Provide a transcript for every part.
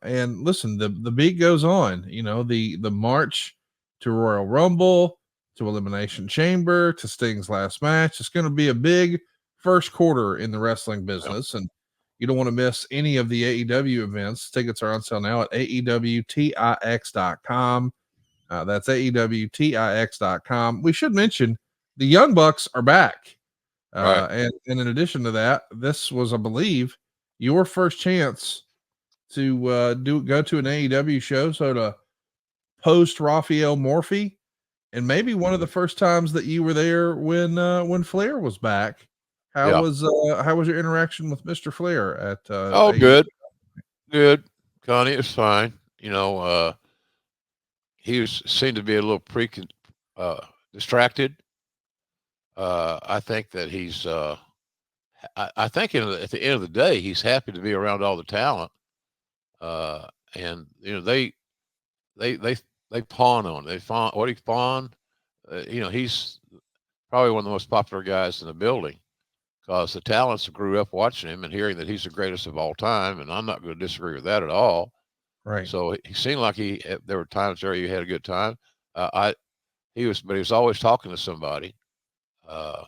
And listen, the beat goes on. You know, the march to Royal Rumble, to Elimination Chamber, to Sting's last match. It's going to be a big first quarter in the wrestling Yep. business, and you don't want to miss any of the AEW events. Tickets are on sale now at AEWTIX.com. That's AEWTIX.com. We should mention the Young Bucks are back. Right. And in addition to that, this was, I believe, your first chance to go to an AEW show. So to post Raphael Morphy, and maybe one of the first times that you were there when Flair was back. Yeah. How was your interaction with Mr. Flair at Oh, AEW? good. Good. Connie is fine. He seemed to be a little uh, distracted. I think that I think at the end of the day, he's happy to be around all the talent. And they they they pawn on. They fawn what he fawn. He's probably one of the most popular guys in the building because the talents grew up watching him and hearing that he's the greatest of all time. And I'm not going to disagree with that at all. Right. So he seemed like there were times there you had a good time. I but he was always talking to somebody. Uh,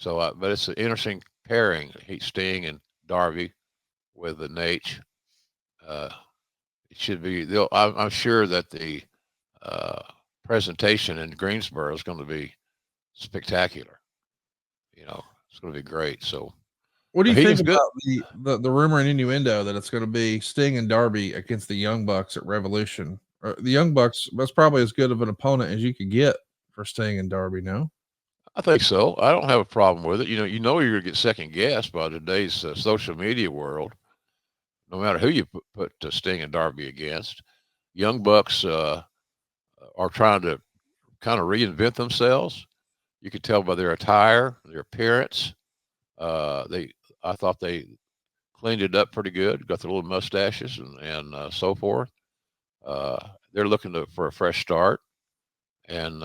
but it's an interesting pairing. Sting and Darby with the Nate. Uh, it should be. I'm sure that the uh, presentation in Greensboro is going to be spectacular. It's going to be great. So What do you he think was good. about the rumor and innuendo that it's going to be Sting and Darby against the Young Bucks at Revolution? The Young Bucks, that's probably as good of an opponent as you could get for Sting and Darby. No, I think so. I don't have a problem with it. You're going to get second guessed by today's social media world. No matter who you put Sting and Darby against, Young Bucks are trying to kind of reinvent themselves. You could tell by their attire, their appearance. I thought they cleaned it up pretty good. Got their little mustaches and so forth. They're looking for a fresh start, and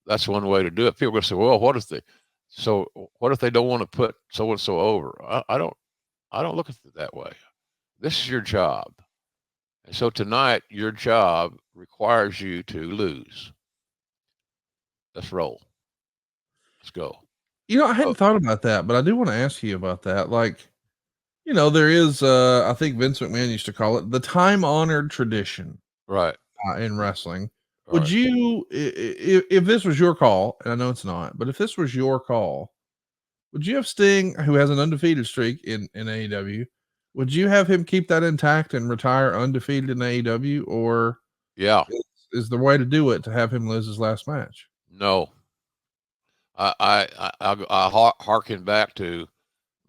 that's one way to do it. People are going to say, "Well, what if they don't want to put so and so over?" I don't look at it that way. This is your job, and so tonight your job requires you to lose. Let's roll. Let's go. I Oh, hadn't thought about that, but I do want to ask you about that. Like, there is, I think Vince McMahon used to call it the time honored tradition right, in wrestling. Would right. you, if this was your call, and I know it's not, but if this was your call, would you have Sting, who has an undefeated streak in AEW? Would you have him keep that intact and retire undefeated in AEW, or Yeah. is the way to do it to have him lose his last match? No. Harken back to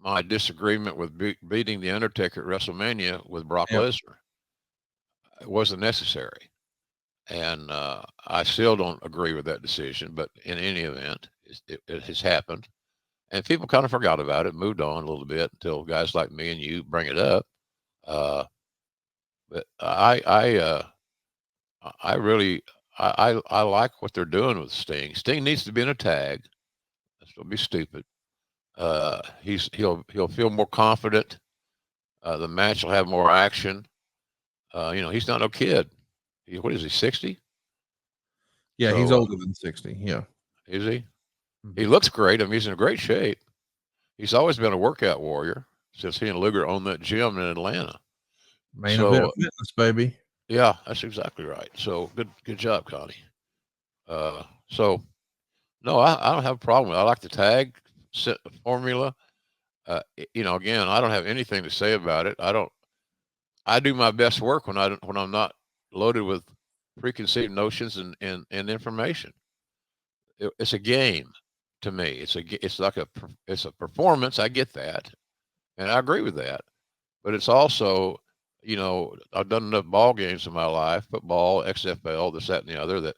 my disagreement with beating the Undertaker at WrestleMania with Brock Yep. Lesnar. It wasn't necessary, and I still don't agree with that decision. But in any event, it has happened, and people kind of forgot about it, moved on a little bit until guys like me and you bring it up. Uh, but I really I like what they're doing with Sting. Sting needs to be in a tag. That's going to be stupid. He'll feel more confident. The match will have more action. He's not no kid. What is he, 60? Yeah, he's So older than 60. Yeah. is he? He Mhm. looks great. I mean, he's in great shape. He's always been a workout warrior since he and Luger owned that gym in Atlanta. Main event So fitness, baby. yeah, that's exactly right. So good job, Connie. So no, I don't have a problem with it. I like the tag formula. Again, I don't have anything to say about it. I do my best work when I'm not loaded with preconceived notions and information. It's a game to me. It's a performance. I get that, and I agree with that. But it's also, I've done enough ball games in my life, football, XFL, this, that, and the other. That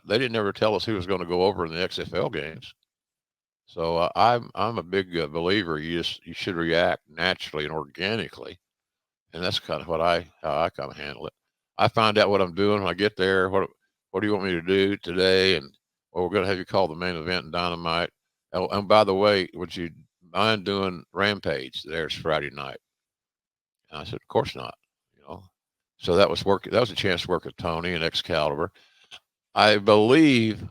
they didn't ever tell us who was going to go over in the XFL games. So I'm a big believer. You should react naturally and organically, and that's kind of how I kind of handle it. I find out what I'm doing when I get there. What do you want me to do today? And we're going to have you call the main event in Dynamite. Oh, and by the way, would you mind doing Rampage? There's Friday night. And I said, of course not. know. So that was work. That was a chance to work with Tony and Excalibur. I believe,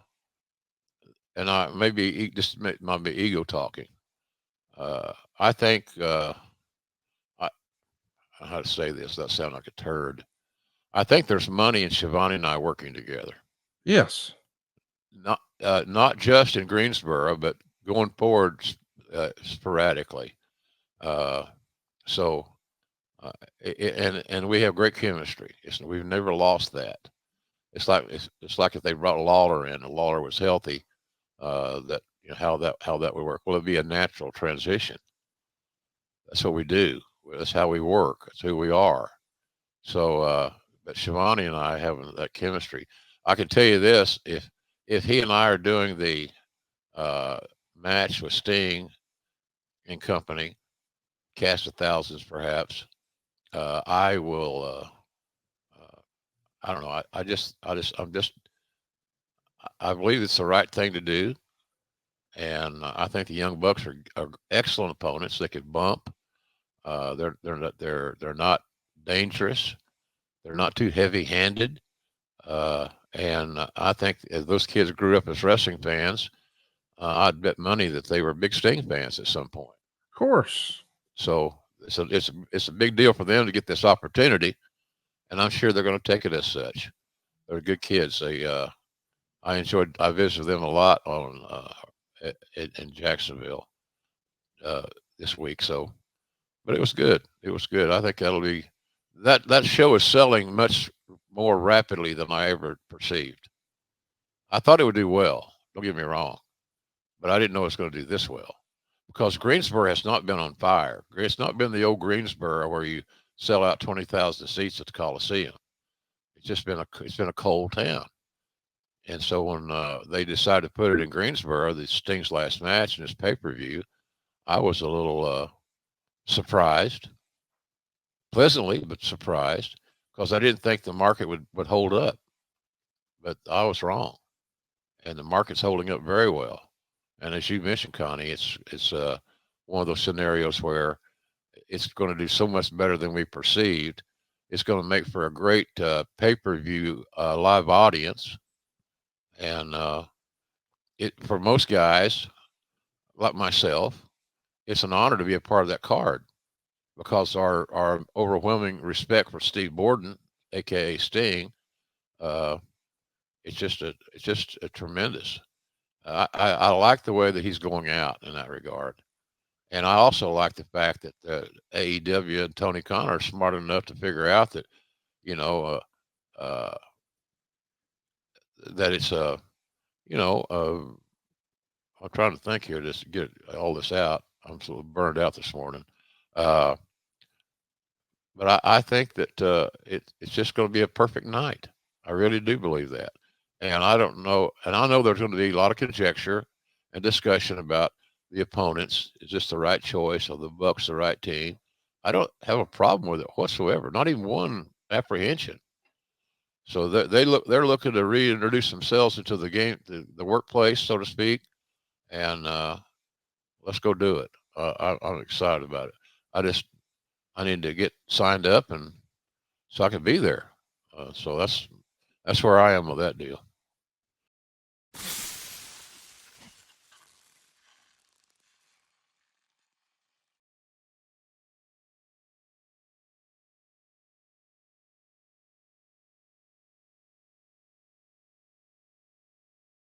and I maybe this might be ego talking. I think I how to say this. That sound like a turd. I think there's money in Shivani and I working together. Yes. Not just in Greensboro, but going forward sporadically. Uh, so, and we have great chemistry. We've never lost that. It's like if they brought Lawler in, and Lawler was healthy. That how that would work. Well, it'd be a natural transition. That's what we do. That's how we work. That's who we are. So, but Shivani and I have that chemistry. I can tell you this: if he and I are doing the match with Sting and company, cast of thousands, perhaps, I will. I don't know. I believe it's the right thing to do, and I think the Young Bucks are excellent opponents. They could bump. They're not dangerous. They're not too heavy-handed. And I think as those kids grew up as wrestling fans, I'd bet money that they were big Sting fans at some point. Of course. So it's a big deal for them to get this opportunity, and I'm sure they're going to take it as such. They're good kids. I visited them a lot in Jacksonville this week. So, but it was good. It was good. I think that show is selling much more rapidly than I ever perceived. I thought it would do well. Don't get me wrong, but I didn't know it was going to do this well because Greensboro has not been on fire. It's not been the old Greensboro where you sell out 20,000 seats at the Coliseum. It's been a cold town. And so when they decided to put it in Greensboro, the Sting's last match and his pay-per-view, I was a little surprised, pleasantly, but surprised, because I didn't think the market would hold up. But I was wrong, and the market's holding up very well. And as you mentioned, Connie, it's one of those scenarios where it's going to do so much better than we perceived. It's going to make for a great pay-per-view live audience, and it for most guys like myself, it's an honor to be a part of that card because our overwhelming respect for Steve Borden, aka Sting, uh, it's just a tremendous. I like the way that he's going out in that regard, and I also like the fact that AEW and Tony Khan are smart enough to figure out that you know uh, that it's you know I'm trying to think here just to get all this out. I'm so burned out this morning. Uh, but I think that it's just going to be a perfect night. I really do believe that. And I don't know. And I know there's going to be a lot of conjecture and discussion about the opponents. Is this the right choice? Are the Bucks the right team? I don't have a problem with it whatsoever. Not even one apprehension. So they're looking to reintroduce themselves into the game, the workplace, so to speak, and let's go do it. I'm excited about it. I need to get signed up and so I can be there. So that's where I am with that deal.